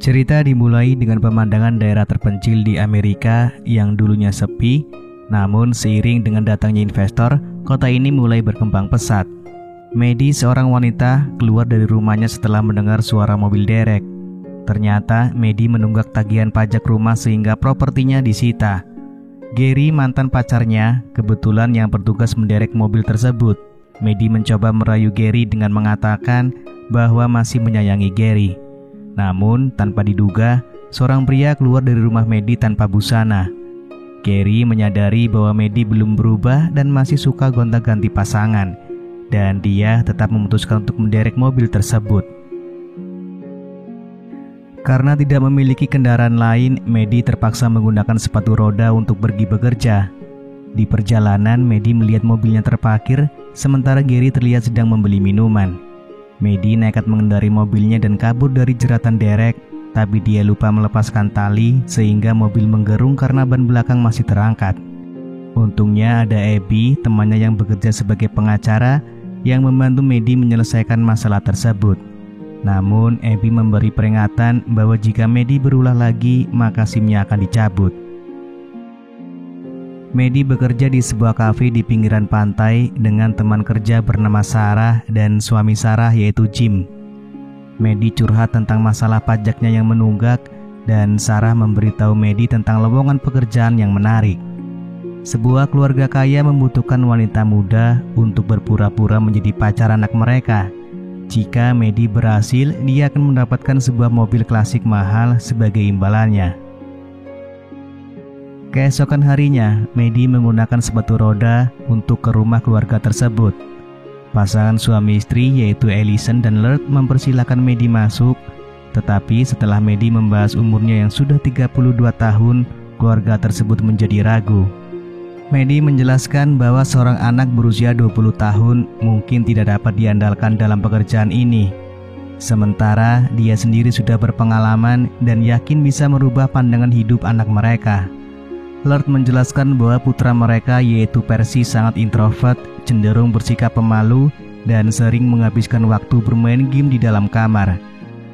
Cerita dimulai dengan pemandangan daerah terpencil di Amerika yang dulunya sepi, namun seiring dengan datangnya investor, kota ini mulai berkembang pesat. Maddie, seorang wanita, keluar dari rumahnya setelah mendengar suara mobil derek. Ternyata Maddie menunggak tagihan pajak rumah sehingga propertinya disita. Gary, mantan pacarnya, kebetulan yang bertugas menderek mobil tersebut. Maddie mencoba merayu Gary dengan mengatakan bahwa masih menyayangi Gary. Namun, tanpa diduga, seorang pria keluar dari rumah Maddie tanpa busana. Gary menyadari bahwa Maddie belum berubah dan masih suka gonta-ganti pasangan, dan dia tetap memutuskan untuk menderek mobil tersebut. Karena tidak memiliki kendaraan lain, Maddie terpaksa menggunakan sepatu roda untuk pergi bekerja. Di perjalanan, Maddie melihat mobilnya terparkir, sementara Gary terlihat sedang membeli minuman. Maddie nekat mengendari mobilnya dan kabur dari jeratan derek, tapi dia lupa melepaskan tali sehingga mobil menggerung karena ban belakang masih terangkat. Untungnya ada Abby, temannya yang bekerja sebagai pengacara, yang membantu Maddie menyelesaikan masalah tersebut. Namun Abby memberi peringatan bahwa jika Maddie berulah lagi, maka SIM-nya akan dicabut. Maddie bekerja di sebuah kafe di pinggiran pantai dengan teman kerja bernama Sarah dan suami Sarah yaitu Jim. Maddie curhat tentang masalah pajaknya yang menunggak dan Sarah memberitahu Maddie tentang lowongan pekerjaan yang menarik. Sebuah keluarga kaya membutuhkan wanita muda untuk berpura-pura menjadi pacar anak mereka. Jika Maddie berhasil, dia akan mendapatkan sebuah mobil klasik mahal sebagai imbalannya. Keesokan harinya, Maddie menggunakan sepatu roda untuk ke rumah keluarga tersebut. Pasangan suami istri yaitu Ellison dan Lert mempersilahkan Maddie masuk, tetapi setelah Maddie membahas umurnya yang sudah 32 tahun, keluarga tersebut menjadi ragu. Maddie menjelaskan bahwa seorang anak berusia 20 tahun mungkin tidak dapat diandalkan dalam pekerjaan ini. Sementara dia sendiri sudah berpengalaman dan yakin bisa merubah pandangan hidup anak mereka. Lert menjelaskan bahwa putra mereka yaitu Percy sangat introvert, cenderung bersikap pemalu, dan sering menghabiskan waktu bermain game di dalam kamar.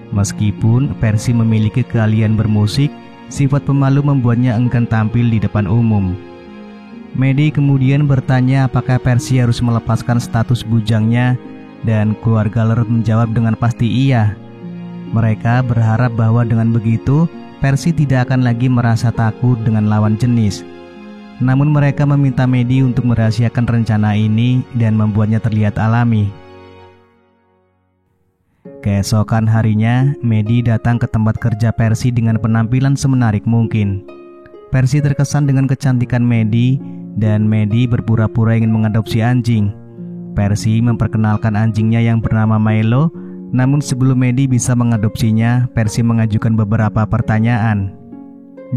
Meskipun Percy memiliki keahlian bermusik, sifat pemalu membuatnya enggan tampil di depan umum. Maddie kemudian bertanya apakah Percy harus melepaskan status bujangnya, dan keluarga Lert menjawab dengan pasti iya. Mereka berharap bahwa dengan begitu, Percy tidak akan lagi merasa takut dengan lawan jenis. Namun mereka meminta Maddie untuk merahasiakan rencana ini dan membuatnya terlihat alami. Keesokan harinya, Maddie datang ke tempat kerja Percy dengan penampilan semenarik mungkin. Percy terkesan dengan kecantikan Maddie dan Maddie berpura-pura ingin mengadopsi anjing. Percy memperkenalkan anjingnya yang bernama Milo. Namun sebelum Maddie bisa mengadopsinya, Percy mengajukan beberapa pertanyaan.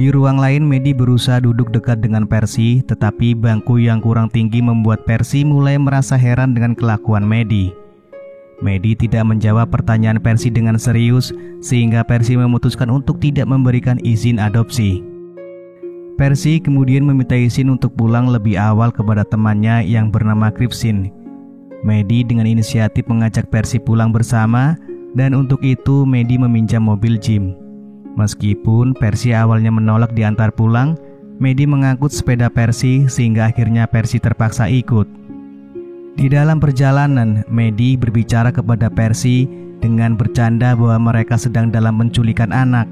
Di ruang lain, Maddie berusaha duduk dekat dengan Percy, tetapi bangku yang kurang tinggi membuat Percy mulai merasa heran dengan kelakuan Maddie. Maddie tidak menjawab pertanyaan Percy dengan serius, sehingga Percy memutuskan untuk tidak memberikan izin adopsi. Percy kemudian meminta izin untuk pulang lebih awal kepada temannya yang bernama Kripsin. Maddie dengan inisiatif mengajak Percy pulang bersama, dan untuk itu Maddie meminjam mobil Jim. Meskipun Percy awalnya menolak diantar pulang, Maddie mengangkut sepeda Percy sehingga akhirnya Percy terpaksa ikut. Di dalam perjalanan, Maddie berbicara kepada Percy dengan bercanda bahwa mereka sedang dalam penculikan anak.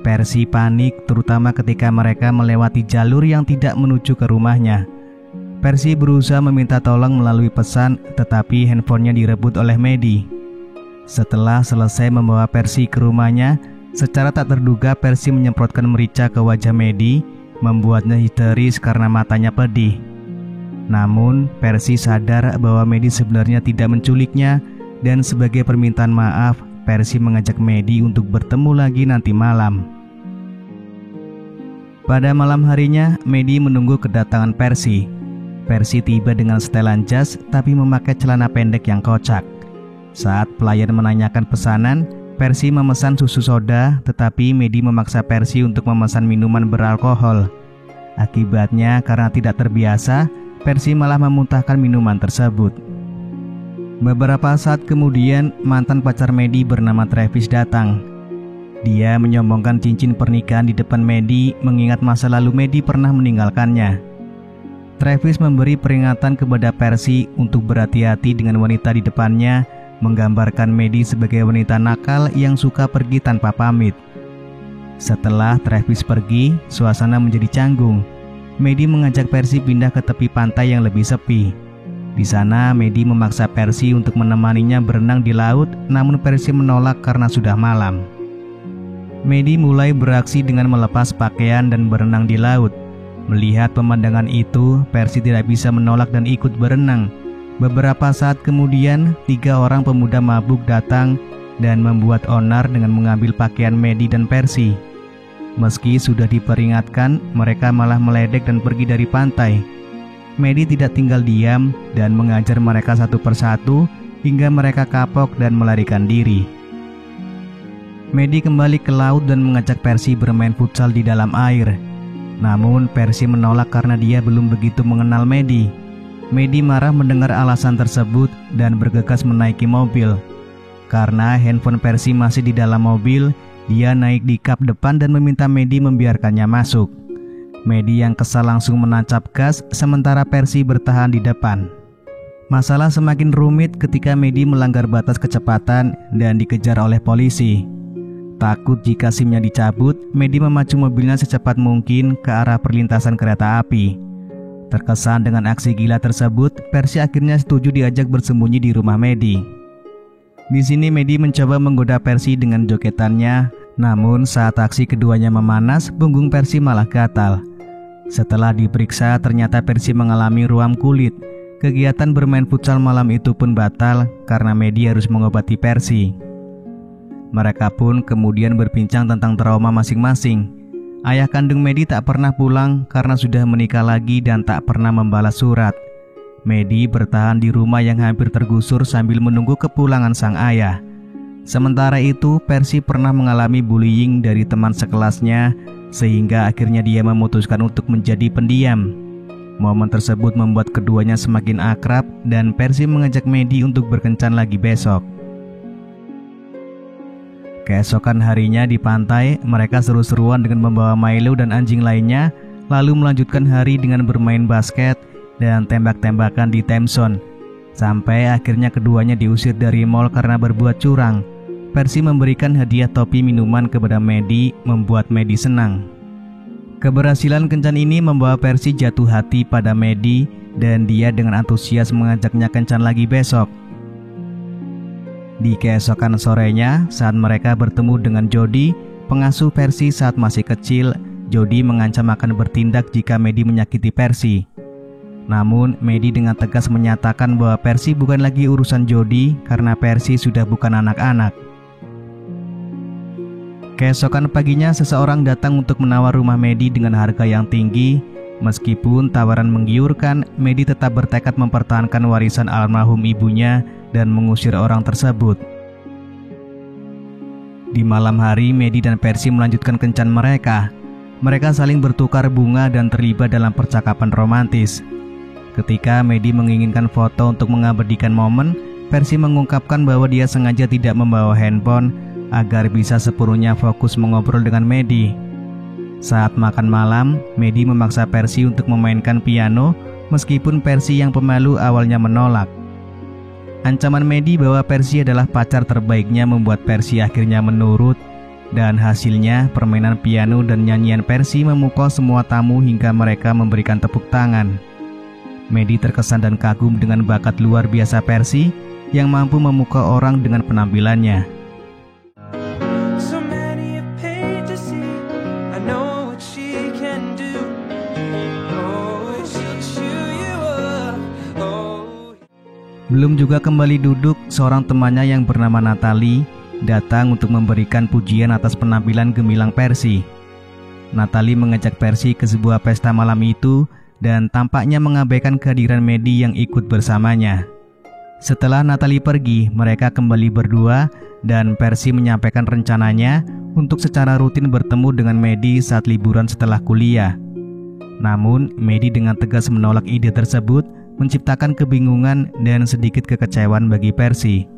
Percy panik terutama ketika mereka melewati jalur yang tidak menuju ke rumahnya. Percy berusaha meminta tolong melalui pesan, tetapi handphonenya direbut oleh Maddie. Setelah selesai membawa Percy ke rumahnya, secara tak terduga Percy menyemprotkan merica ke wajah Maddie, membuatnya histeris karena matanya pedih. Namun, Percy sadar bahwa Maddie sebenarnya tidak menculiknya, dan sebagai permintaan maaf, Percy mengajak Maddie untuk bertemu lagi nanti malam. Pada malam harinya, Maddie menunggu kedatangan Percy. Percy tiba dengan setelan jas tapi memakai celana pendek yang kocak. Saat pelayan menanyakan pesanan, Percy memesan susu soda, tetapi Maddie memaksa Percy untuk memesan minuman beralkohol. Akibatnya, karena tidak terbiasa, Percy malah memuntahkan minuman tersebut. Beberapa saat kemudian, mantan pacar Maddie bernama Travis datang. Dia menyombongkan cincin pernikahan di depan Maddie mengingat masa lalu Maddie pernah meninggalkannya. Travis memberi peringatan kepada Percy untuk berhati-hati dengan wanita di depannya, menggambarkan Maddie sebagai wanita nakal yang suka pergi tanpa pamit. Setelah Travis pergi, suasana menjadi canggung. Maddie mengajak Percy pindah ke tepi pantai yang lebih sepi. Di sana, Maddie memaksa Percy untuk menemaninya berenang di laut, namun Percy menolak karena sudah malam. Maddie mulai beraksi dengan melepas pakaian dan berenang di laut. Melihat pemandangan itu, Percy tidak bisa menolak dan ikut berenang. Beberapa saat kemudian, 3 orang pemuda mabuk datang dan membuat onar dengan mengambil pakaian Maddie dan Percy. Meski sudah diperingatkan, mereka malah meledek dan pergi dari pantai. Maddie tidak tinggal diam dan mengajar mereka satu persatu hingga mereka kapok dan melarikan diri. Maddie kembali ke laut dan mengajak Percy bermain futsal di dalam air. Namun Percy menolak karena dia belum begitu mengenal Maddie. Maddie marah mendengar alasan tersebut dan bergegas menaiki mobil. Karena handphone Percy masih di dalam mobil, dia naik di kap depan dan meminta Maddie membiarkannya masuk. Maddie yang kesal langsung menancap gas, sementara Percy bertahan di depan. Masalah semakin rumit ketika Maddie melanggar batas kecepatan dan dikejar oleh polisi. Takut jika SIM-nya dicabut, Maddie memacu mobilnya secepat mungkin ke arah perlintasan kereta api. Terkesan dengan aksi gila tersebut, Percy akhirnya setuju diajak bersembunyi di rumah Maddie. Di sini Maddie mencoba menggoda Percy dengan jogetannya, namun saat aksi keduanya memanas, punggung Percy malah gatal. Setelah diperiksa, ternyata Percy mengalami ruam kulit. Kegiatan bermain futsal malam itu pun batal karena Maddie harus mengobati Percy. Mereka pun kemudian berbincang tentang trauma masing-masing. Ayah kandung Maddie tak pernah pulang karena sudah menikah lagi dan tak pernah membalas surat. Maddie bertahan di rumah yang hampir tergusur sambil menunggu kepulangan sang ayah. Sementara itu, Percy pernah mengalami bullying dari teman sekelasnya, sehingga akhirnya dia memutuskan untuk menjadi pendiam. Momen tersebut membuat keduanya semakin akrab dan Percy mengajak Maddie untuk berkencan lagi besok. Keesokan harinya di pantai, mereka seru-seruan dengan membawa Milo dan anjing lainnya, lalu melanjutkan hari dengan bermain basket dan tembak-tembakan di Thameson. Sampai akhirnya keduanya diusir dari mall karena berbuat curang. Percy memberikan hadiah topi minuman kepada Maddie, membuat Maddie senang. Keberhasilan kencan ini membawa Percy jatuh hati pada Maddie dan dia dengan antusias mengajaknya kencan lagi besok. Di keesokan sorenya, saat mereka bertemu dengan Jody, pengasuh Percy saat masih kecil, Jody mengancam akan bertindak jika Maddie menyakiti Percy. Namun, Maddie dengan tegas menyatakan bahwa Percy bukan lagi urusan Jody karena Percy sudah bukan anak-anak. Keesokan paginya, seseorang datang untuk menawar rumah Maddie dengan harga yang tinggi. Meskipun tawaran menggiurkan, Maddie tetap bertekad mempertahankan warisan almarhum ibunya dan mengusir orang tersebut. Di malam hari, Maddie dan Percy melanjutkan kencan mereka. Mereka saling bertukar bunga dan terlibat dalam percakapan romantis. Ketika Maddie menginginkan foto untuk mengabadikan momen, Percy mengungkapkan bahwa dia sengaja tidak membawa handphone agar bisa sepenuhnya fokus mengobrol dengan Maddie. Saat makan malam, Maddie memaksa Percy untuk memainkan piano, meskipun Percy yang pemalu awalnya menolak. Ancaman Maddie bahwa Percy adalah pacar terbaiknya membuat Percy akhirnya menurut, dan hasilnya permainan piano dan nyanyian Percy memukau semua tamu hingga mereka memberikan tepuk tangan. Maddie terkesan dan kagum dengan bakat luar biasa Percy yang mampu memukau orang dengan penampilannya. Belum juga kembali duduk, seorang temannya yang bernama Natalie datang untuk memberikan pujian atas penampilan gemilang Percy. Natalie mengajak Percy ke sebuah pesta malam itu dan tampaknya mengabaikan kehadiran Maddie yang ikut bersamanya. Setelah Natalie pergi, mereka kembali berdua dan Percy menyampaikan rencananya untuk secara rutin bertemu dengan Maddie saat liburan setelah kuliah. Namun, Maddie dengan tegas menolak ide tersebut, menciptakan kebingungan dan sedikit kekecewaan bagi Percy.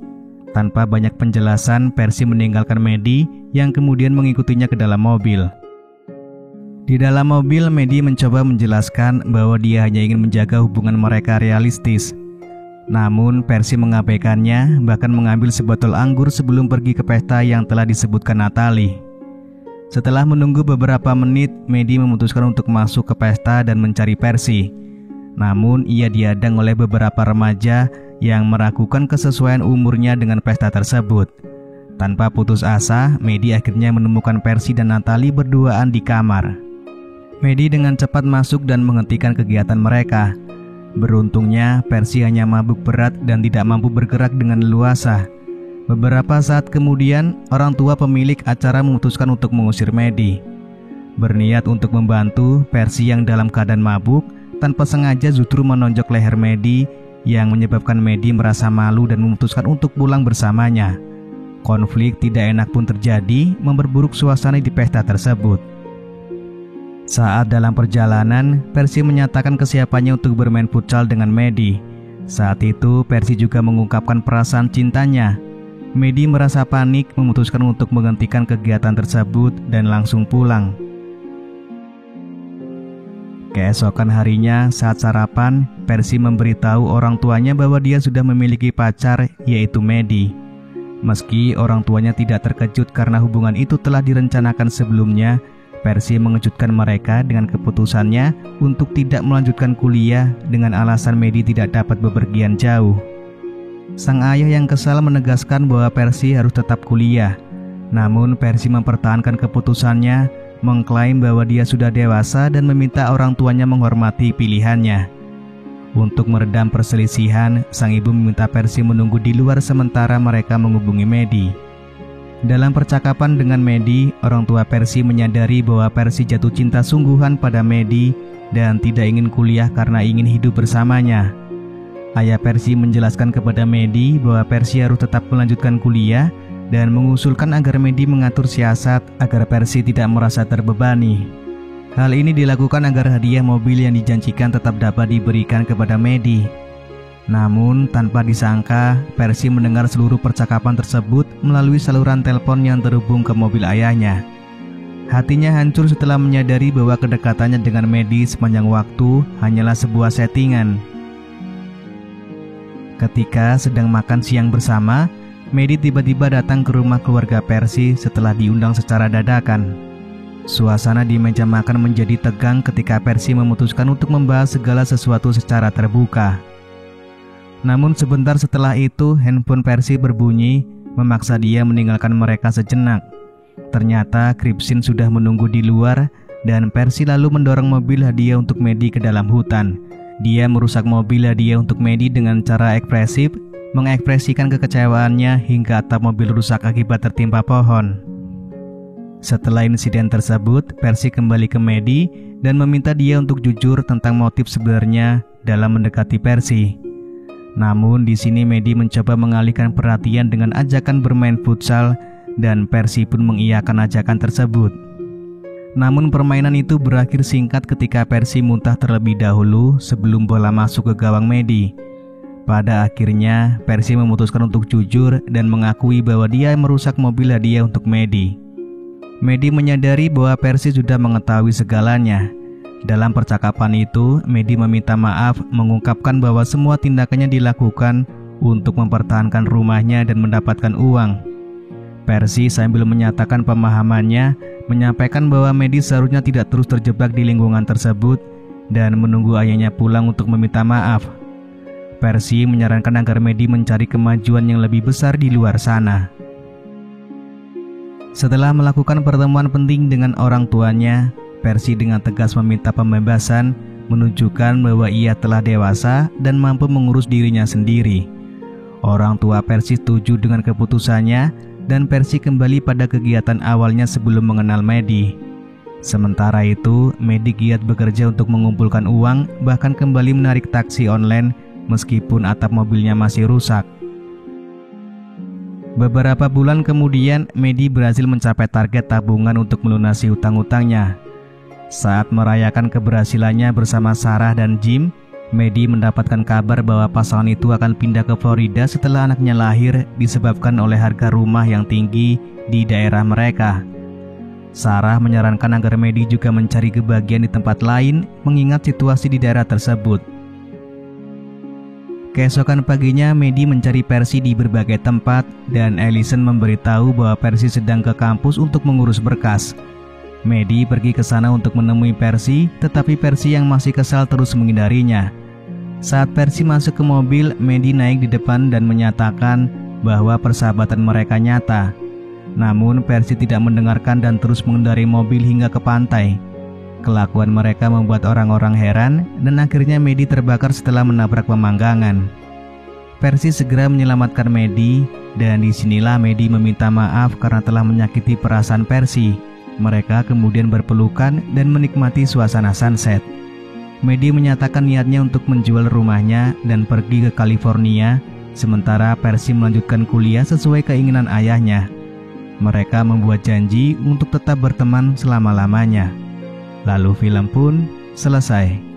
Tanpa banyak penjelasan, Percy meninggalkan Maddie yang kemudian mengikutinya ke dalam mobil. Di dalam mobil, Maddie mencoba menjelaskan bahwa dia hanya ingin menjaga hubungan mereka realistis. Namun, Percy mengabaikannya, bahkan mengambil sebotol anggur sebelum pergi ke pesta yang telah disebutkan Natalie. Setelah menunggu beberapa menit, Maddie memutuskan untuk masuk ke pesta dan mencari Percy. Namun, ia dihadang oleh beberapa remaja yang meragukan kesesuaian umurnya dengan pesta tersebut. Tanpa putus asa, Maddie akhirnya menemukan Percy dan Natalie berduaan di kamar. Maddie dengan cepat masuk dan menghentikan kegiatan mereka. Beruntungnya, Percy hanya mabuk berat dan tidak mampu bergerak dengan leluasa. Beberapa saat kemudian, orang tua pemilik acara memutuskan untuk mengusir Maddie. Berniat untuk membantu, Percy yang dalam keadaan mabuk tanpa sengaja justru menonjok leher Maddie yang menyebabkan Maddie merasa malu dan memutuskan untuk pulang bersamanya. Konflik tidak enak pun terjadi, memperburuk suasana di pesta tersebut. Saat dalam perjalanan, Percy menyatakan kesiapannya untuk bermain futsal dengan Maddie. Saat itu, Percy juga mengungkapkan perasaan cintanya. Maddie merasa panik, memutuskan untuk menghentikan kegiatan tersebut dan langsung pulang. Keesokan harinya, saat sarapan, Percy memberitahu orang tuanya bahwa dia sudah memiliki pacar, yaitu Maddie. Meski orang tuanya tidak terkejut karena hubungan itu telah direncanakan sebelumnya, Percy mengejutkan mereka dengan keputusannya untuk tidak melanjutkan kuliah dengan alasan Maddie tidak dapat bepergian jauh. Sang ayah yang kesal menegaskan bahwa Percy harus tetap kuliah. Namun Percy mempertahankan keputusannya, mengklaim bahwa dia sudah dewasa dan meminta orang tuanya menghormati pilihannya. Untuk meredam perselisihan, sang ibu meminta Percy menunggu di luar sementara mereka menghubungi Maddie. Dalam percakapan dengan Maddie, orang tua Percy menyadari bahwa Percy jatuh cinta sungguhan pada Maddie dan tidak ingin kuliah karena ingin hidup bersamanya. Ayah Percy menjelaskan kepada Maddie bahwa Percy harus tetap melanjutkan kuliah dan mengusulkan agar Maddie mengatur siasat agar Percy tidak merasa terbebani. Hal ini dilakukan agar hadiah mobil yang dijanjikan tetap dapat diberikan kepada Maddie. Namun, tanpa disangka, Percy mendengar seluruh percakapan tersebut melalui saluran telepon yang terhubung ke mobil ayahnya. Hatinya hancur setelah menyadari bahwa kedekatannya dengan Maddie sepanjang waktu hanyalah sebuah settingan. Ketika sedang makan siang bersama, Maddie tiba-tiba datang ke rumah keluarga Percy setelah diundang secara dadakan. Suasana di meja makan menjadi tegang ketika Percy memutuskan untuk membahas segala sesuatu secara terbuka. Namun sebentar setelah itu, handphone Percy berbunyi, memaksa dia meninggalkan mereka sejenak. Ternyata Kripsin sudah menunggu di luar, dan Percy lalu mendorong mobil hadiah untuk Maddie ke dalam hutan. Dia merusak mobil hadiah untuk Maddie dengan cara ekspresif, mengekspresikan kekecewaannya hingga atap mobil rusak akibat tertimpa pohon. Setelah insiden tersebut, Percy kembali ke Maddie dan meminta dia untuk jujur tentang motif sebenarnya dalam mendekati Percy. Namun di sini Maddie mencoba mengalihkan perhatian dengan ajakan bermain futsal dan Percy pun mengiyakan ajakan tersebut. Namun permainan itu berakhir singkat ketika Percy muntah terlebih dahulu sebelum bola masuk ke gawang Maddie. Pada akhirnya Percy memutuskan untuk jujur dan mengakui bahwa dia merusak mobil hadiah untuk Maddie. Maddie menyadari bahwa Percy sudah mengetahui segalanya. Dalam percakapan itu, Maddie meminta maaf, mengungkapkan bahwa semua tindakannya dilakukan untuk mempertahankan rumahnya dan mendapatkan uang. Percy sambil menyatakan pemahamannya, menyampaikan bahwa Maddie seharusnya tidak terus terjebak di lingkungan tersebut dan menunggu ayahnya pulang untuk meminta maaf. Percy menyarankan agar Maddie mencari kemajuan yang lebih besar di luar sana. Setelah melakukan pertemuan penting dengan orang tuanya, Percy dengan tegas meminta pembebasan, menunjukkan bahwa ia telah dewasa dan mampu mengurus dirinya sendiri. Orang tua Percy setuju dengan keputusannya dan Percy kembali pada kegiatan awalnya sebelum mengenal Maddie. Sementara itu, Maddie giat bekerja untuk mengumpulkan uang, bahkan kembali menarik taksi online meskipun atap mobilnya masih rusak. Beberapa bulan kemudian, Maddie berhasil mencapai target tabungan untuk melunasi hutang-hutangnya. Saat merayakan keberhasilannya bersama Sarah dan Jim, Maddie mendapatkan kabar bahwa pasangan itu akan pindah ke Florida setelah anaknya lahir disebabkan oleh harga rumah yang tinggi di daerah mereka. Sarah menyarankan agar Maddie juga mencari kebahagiaan di tempat lain mengingat situasi di daerah tersebut. Keesokan paginya, Maddie mencari Percy di berbagai tempat dan Allison memberitahu bahwa Percy sedang ke kampus untuk mengurus berkas. Maddie pergi ke sana untuk menemui Percy, tetapi Percy yang masih kesal terus menghindarinya. Saat Percy masuk ke mobil, Maddie naik di depan dan menyatakan bahwa persahabatan mereka nyata. Namun Percy tidak mendengarkan dan terus mengendarai mobil hingga ke pantai. Kelakuan mereka membuat orang-orang heran dan akhirnya Maddie terbakar setelah menabrak pemanggangan. Percy segera menyelamatkan Maddie dan disinilah Maddie meminta maaf karena telah menyakiti perasaan Percy. Mereka kemudian berpelukan dan menikmati suasana sunset. Maddie menyatakan niatnya untuk menjual rumahnya dan pergi ke California, sementara Percy melanjutkan kuliah sesuai keinginan ayahnya. Mereka membuat janji untuk tetap berteman selama-lamanya. Lalu film pun selesai.